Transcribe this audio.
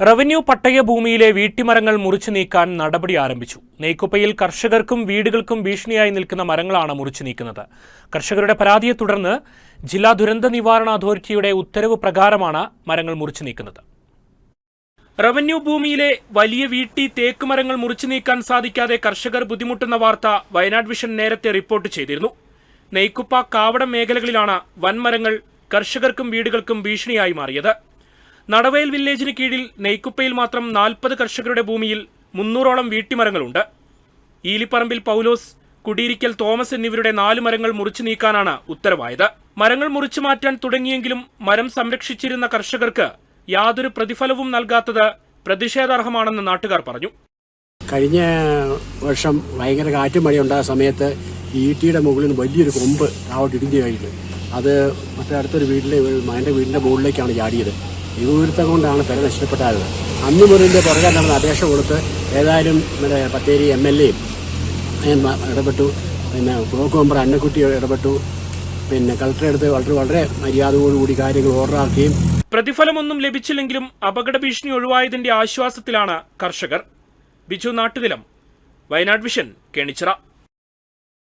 Revenue പട്ടയ ഭൂമിയിലെ വീട്ടിമരങ്ങൾ മുറിച്ചു നീക്കാൻ നടപടി ആരംഭിച്ചു. നെയ്ക്കുപ്പയിൽ കർഷകർക്കും വീടുകൾക്കും ഭീഷണിയായി നിൽക്കുന്ന മരങ്ങളാണ് മുറിച്ചു നീക്കുന്നത്. കർഷകരുടെ പരാതിയെ തുടർന്ന് ജില്ലാ ദുരന്ത നിവാരണ അതോറിറ്റിയുടെ ഉത്തരവ് പ്രകാരമാണ് മരങ്ങൾ മുറിച്ചു നീക്കുന്നത്. റവന്യൂ ഭൂമിയിലെ വലിയ വീട്ടി തേക്ക് മരങ്ങൾ മുറിച്ചു നീക്കാൻ സാധിക്കാതെ കർഷകർ ബുദ്ധിമുട്ടുന്ന വാർത്ത വയനാട് വിഷൻ നേരത്തെ റിപ്പോർട്ട് ചെയ്തിരുന്നു. നെയ്ക്കുപ്പ, കാവടം മേഖലകളിലാണ് വൻമരങ്ങൾ കർഷകർക്കും വീടുകൾക്കും ഭീഷണിയായി മാറിയത്. നടവയൽ വില്ലേജിന് കീഴിൽ നെയ്ക്കുപ്പയിൽ മാത്രം 40 കർഷകരുടെ ഭൂമിയിൽ 300ഓളം വീട്ടിമരങ്ങളുണ്ട്. ഈലിപ്പറമ്പിൽ പൗലോസ്, കുടിയിരിക്കൽ തോമസ് എന്നിവരുടെ 4 മരങ്ങൾ മുറിച്ചു നീക്കാനാണ് ഉത്തരവായത്. മരങ്ങൾ മുറിച്ചു മാറ്റാൻ തുടങ്ങിയെങ്കിലും മരം സംരക്ഷിച്ചിരുന്ന കർഷകർക്ക് യാതൊരു പ്രതിഫലവും നൽകാത്തത് പ്രതിഷേധാർഹമാണെന്ന് നാട്ടുകാർ പറഞ്ഞു. കഴിഞ്ഞ വർഷം ഭയങ്കര കാറ്റും മഴയുണ്ടായ സമയത്ത് ഈട്ടിയുടെ മുകളിൽ വലിയൊരു കൊമ്പ് താവോട്ട് ഇടിഞ്ഞു കഴിഞ്ഞു. അത് മറ്റേ അടുത്തൊരു എൻ്റെ വീടിൻ്റെ മുകളിലേക്കാണ് ചാടിയത്. ദൈവവിരുദ്ധം കൊണ്ടാണ് പെര നഷ്ടപ്പെട്ടായത്. അന്ന് മുറിൻ്റെ പുറകെ നടന്ന അപേക്ഷ കൊടുത്ത് ഏതായാലും നമ്മുടെ ബത്തേരി MLA ഇടപെട്ടു, പിന്നെ ബ്ലോക്ക് മെമ്പർ അന്നക്കുട്ടി ഇടപെട്ടു, പിന്നെ കളക്ടറെ അടുത്ത് വളരെ മര്യാദയോടുകൂടി കാര്യങ്ങൾ ഓർഡറാക്കുകയും പ്രതിഫലമൊന്നും ലഭിച്ചില്ലെങ്കിലും അപകട ഭീഷണി ഒഴിവായതിന്റെ ആശ്വാസത്തിലാണ് കർഷകർ. ബിജു നാട്ടുനിലം, വയനാട് വിഷൻ, കേണിച്ചിറ.